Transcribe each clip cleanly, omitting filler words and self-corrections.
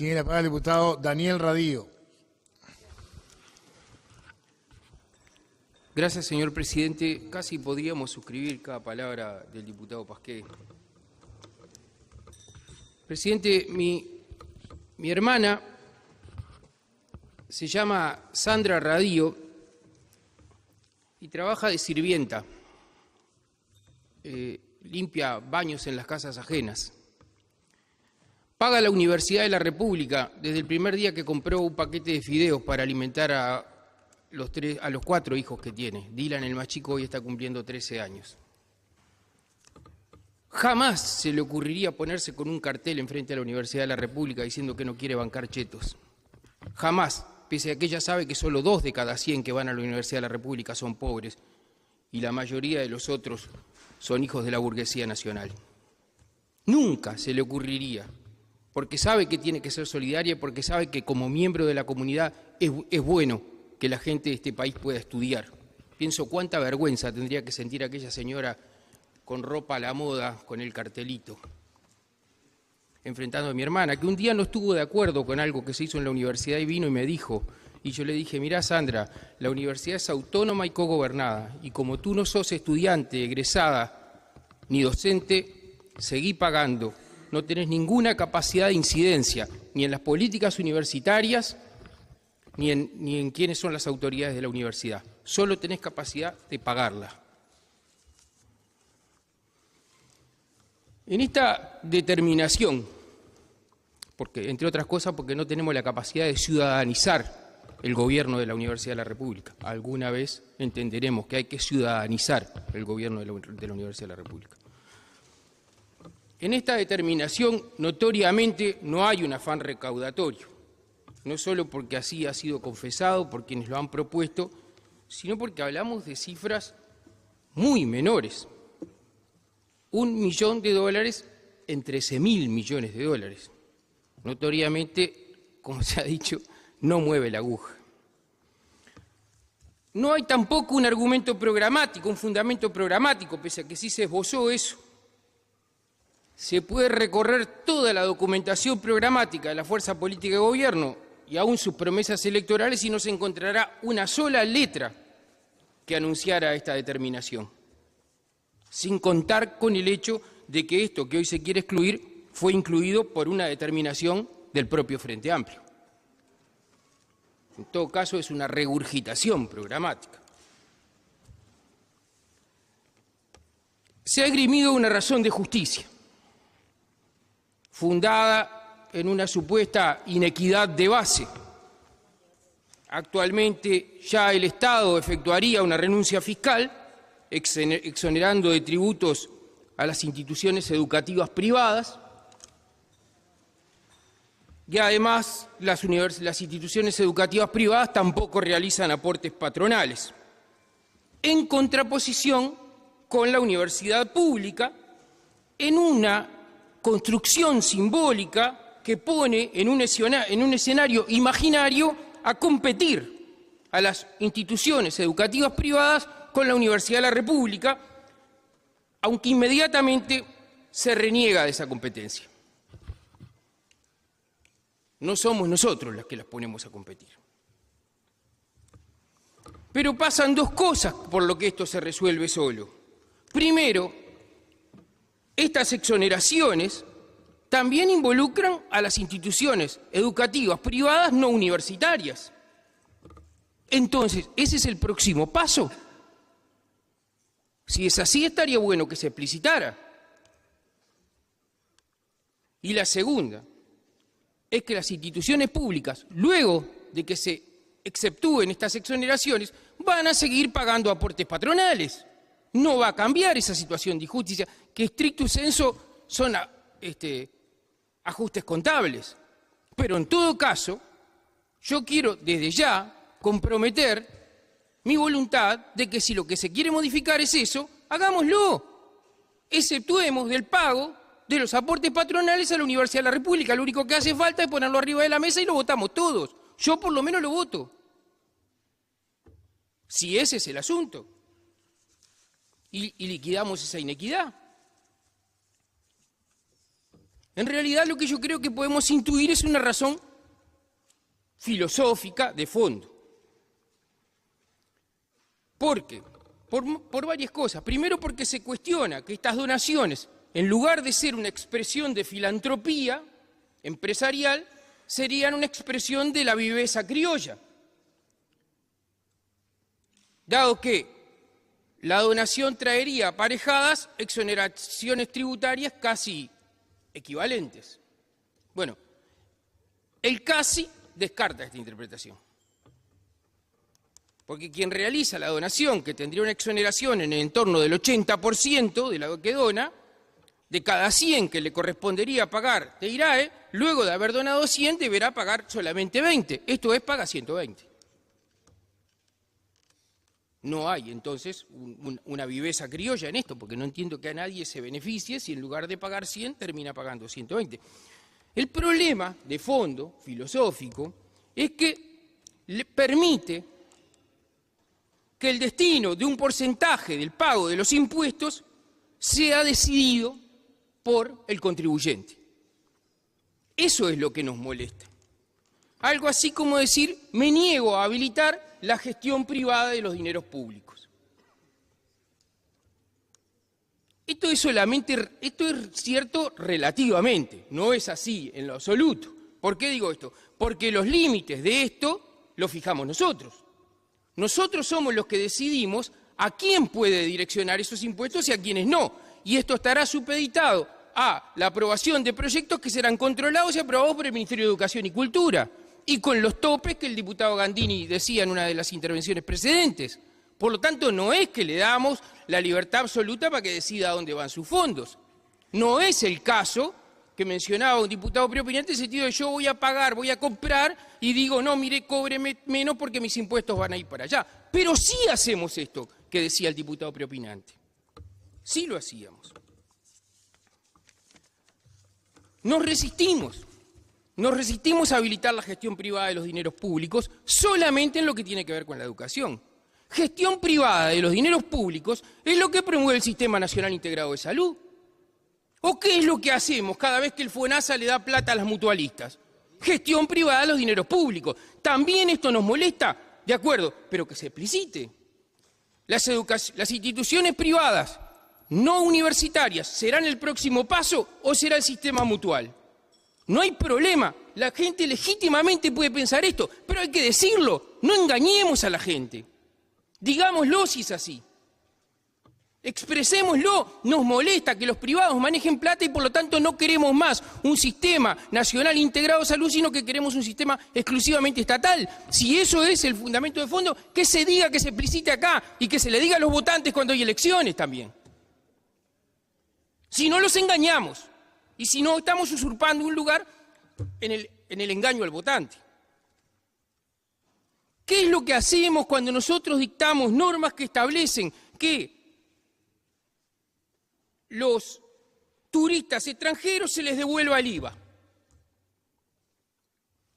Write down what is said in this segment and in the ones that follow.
Tiene la palabra el diputado Daniel Radío. Gracias, señor presidente. Casi podríamos suscribir cada palabra del diputado Pasquet. Presidente, mi hermana se llama Sandra Radío y trabaja de sirvienta. Limpia baños en las casas ajenas. Paga la Universidad de la República desde el primer día que compró un paquete de fideos para alimentar a los 4 hijos que tiene. Dylan, el más chico, hoy está cumpliendo 13 años. Jamás se le ocurriría ponerse con un cartel enfrente a la Universidad de la República diciendo que no quiere bancar chetos. Jamás, pese a que ella sabe que solo 2 de cada 100 que van a la Universidad de la República son pobres y la mayoría de los otros son hijos de la burguesía nacional. Nunca se le ocurriría, porque sabe que tiene que ser solidaria, porque sabe que como miembro de la comunidad es bueno que la gente de este país pueda estudiar. Pienso cuánta vergüenza tendría que sentir aquella señora con ropa a la moda, con el cartelito, enfrentando a mi hermana, que un día no estuvo de acuerdo con algo que se hizo en la universidad y vino y me dijo, y yo le dije, mirá Sandra, la universidad es autónoma y cogobernada, y como tú no sos estudiante, egresada, ni docente, seguí pagando. No tenés ninguna capacidad de incidencia, ni en las políticas universitarias, ni en quiénes son las autoridades de la universidad. Solo tenés capacidad de pagarla. En esta determinación, porque, entre otras cosas, porque no tenemos la capacidad de ciudadanizar el gobierno de la Universidad de la República. Alguna vez entenderemos que hay que ciudadanizar el gobierno de la Universidad de la República. En esta determinación, notoriamente, no hay un afán recaudatorio, no solo porque así ha sido confesado por quienes lo han propuesto, sino porque hablamos de cifras muy menores. $1 millón en 13.000 millones de dólares. Notoriamente, como se ha dicho, no mueve la aguja. No hay tampoco un argumento programático, un fundamento programático, pese a que sí se esbozó eso. Se puede recorrer toda la documentación programática de la fuerza política de gobierno y aún sus promesas electorales y no se encontrará una sola letra que anunciara esta determinación, sin contar con el hecho de que esto que hoy se quiere excluir fue incluido por una determinación del propio Frente Amplio. En todo caso, es una regurgitación programática. Se ha esgrimido una razón de justicia, fundada en una supuesta inequidad de base. Actualmente ya el Estado efectuaría una renuncia fiscal, exonerando de tributos a las instituciones educativas privadas, y además las instituciones educativas privadas tampoco realizan aportes patronales, en contraposición con la universidad pública, en una construcción simbólica que pone en un escenario imaginario a competir a las instituciones educativas privadas con la Universidad de la República, aunque inmediatamente se reniega de esa competencia. No somos nosotros los que las ponemos a competir. Pero pasan 2 cosas por lo que esto se resuelve solo. Primero, estas exoneraciones también involucran a las instituciones educativas privadas no universitarias. Entonces, ¿ese es el próximo paso? Si es así, estaría bueno que se explicitara. Y la segunda es que las instituciones públicas, luego de que se exceptúen estas exoneraciones, van a seguir pagando aportes patronales. No va a cambiar esa situación de injusticia, que stricto sensu son ajustes contables. Pero en todo caso, yo quiero desde ya comprometer mi voluntad de que si lo que se quiere modificar es eso, hagámoslo. Exceptuemos del pago de los aportes patronales a la Universidad de la República. Lo único que hace falta es ponerlo arriba de la mesa y lo votamos todos. Yo por lo menos lo voto. Si ese es el asunto. Y liquidamos esa inequidad. En realidad lo que yo creo que podemos intuir es una razón filosófica de fondo. ¿Por qué? Por varias cosas. Primero, porque se cuestiona que estas donaciones, en lugar de ser una expresión de filantropía empresarial, serían una expresión de la viveza criolla. Dado que la donación traería aparejadas exoneraciones tributarias casi equivalentes. Bueno, el casi descarta esta interpretación. Porque quien realiza la donación, que tendría una exoneración en el entorno del 80% de lo que dona, de cada 100 que le correspondería pagar de IRAE, luego de haber donado 100 deberá pagar solamente 20. Esto es, paga 120. No hay, entonces, una viveza criolla en esto, porque no entiendo que a nadie se beneficie si en lugar de pagar 100 termina pagando 120. El problema de fondo, filosófico, es que le permite que el destino de un porcentaje del pago de los impuestos sea decidido por el contribuyente. Eso es lo que nos molesta. Algo así como decir, me niego a habilitar la gestión privada de los dineros públicos. Esto es cierto relativamente, no es así en lo absoluto. ¿Por qué digo esto? Porque los límites de esto los fijamos nosotros. Nosotros somos los que decidimos a quién puede direccionar esos impuestos y a quiénes no. Y esto estará supeditado a la aprobación de proyectos que serán controlados y aprobados por el Ministerio de Educación y Cultura, y con los topes que el diputado Gandini decía en una de las intervenciones precedentes. Por lo tanto, no es que le damos la libertad absoluta para que decida a dónde van sus fondos. No es el caso que mencionaba un diputado preopinante en el sentido de yo voy a pagar, voy a comprar y digo, no, mire, cóbreme menos porque mis impuestos van a ir para allá. Pero sí hacemos esto que decía el diputado preopinante. Sí lo hacíamos. Nos resistimos a habilitar la gestión privada de los dineros públicos solamente en lo que tiene que ver con la educación. Gestión privada de los dineros públicos es lo que promueve el Sistema Nacional Integrado de Salud. ¿O qué es lo que hacemos cada vez que el FONASA le da plata a las mutualistas? Gestión privada de los dineros públicos. ¿También esto nos molesta? De acuerdo, pero que se explicite. Las instituciones privadas no universitarias serán el próximo paso o será el sistema mutual. No hay problema, la gente legítimamente puede pensar esto, pero hay que decirlo, no engañemos a la gente. Digámoslo si es así. Expresémoslo, nos molesta que los privados manejen plata y por lo tanto no queremos más un sistema nacional integrado de salud, sino que queremos un sistema exclusivamente estatal. Si eso es el fundamento de fondo, que se diga, que se explicite acá y que se le diga a los votantes cuando hay elecciones también. Si no los engañamos y si no estamos usurpando un lugar en el engaño al votante. ¿Qué es lo que hacemos cuando nosotros dictamos normas que establecen que los turistas extranjeros se les devuelva el IVA?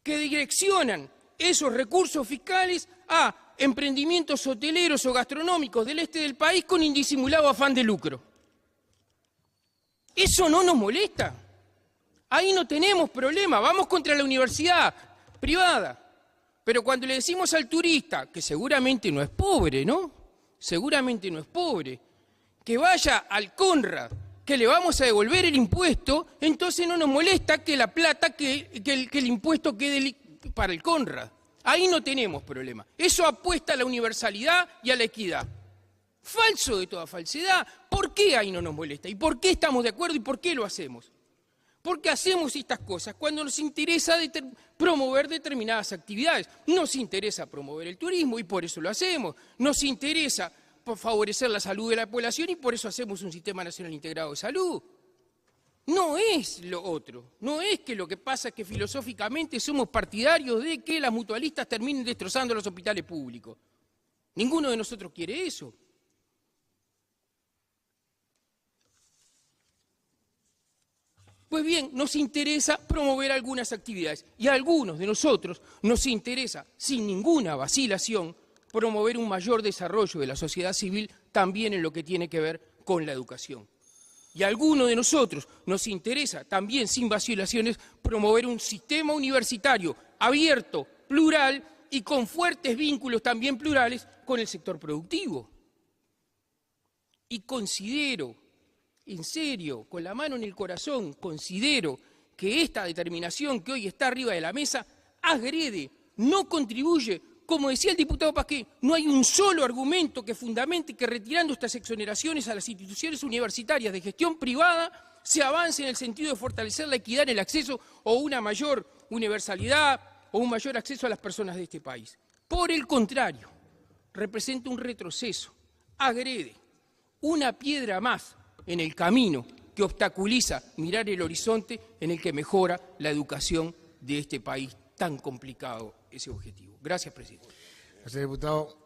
Que direccionan esos recursos fiscales a emprendimientos hoteleros o gastronómicos del este del país con indisimulado afán de lucro. Eso no nos molesta. Ahí no tenemos problema, vamos contra la universidad privada. Pero cuando le decimos al turista, que seguramente no es pobre, ¿no? Seguramente no es pobre, que vaya al Conrad, que le vamos a devolver el impuesto, entonces no nos molesta que la plata, que el impuesto quede para el Conrad. Ahí no tenemos problema. Eso apuesta a la universalidad y a la equidad. Falso de toda falsedad. ¿Por qué ahí no nos molesta? ¿Y por qué estamos de acuerdo y por qué lo hacemos? Porque hacemos estas cosas cuando nos interesa promover determinadas actividades. Nos interesa promover el turismo y por eso lo hacemos. Nos interesa favorecer la salud de la población y por eso hacemos un Sistema Nacional Integrado de Salud. No es lo otro. No es que lo que pasa es que filosóficamente somos partidarios de que las mutualistas terminen destrozando los hospitales públicos. Ninguno de nosotros quiere eso. Pues bien, nos interesa promover algunas actividades y a algunos de nosotros nos interesa, sin ninguna vacilación, promover un mayor desarrollo de la sociedad civil también en lo que tiene que ver con la educación. Y a alguno de nosotros nos interesa también, sin vacilaciones, promover un sistema universitario abierto, plural y con fuertes vínculos también plurales con el sector productivo. Y considero, en serio, con la mano en el corazón, considero que esta determinación que hoy está arriba de la mesa agrede, no contribuye. Como decía el diputado Pasquet, no hay un solo argumento que fundamente que retirando estas exoneraciones a las instituciones universitarias de gestión privada se avance en el sentido de fortalecer la equidad en el acceso o una mayor universalidad o un mayor acceso a las personas de este país. Por el contrario, representa un retroceso, agrede, una piedra más en el camino que obstaculiza mirar el horizonte en el que mejora la educación de este país tan complicado ese objetivo. Gracias, presidente. Gracias, diputado.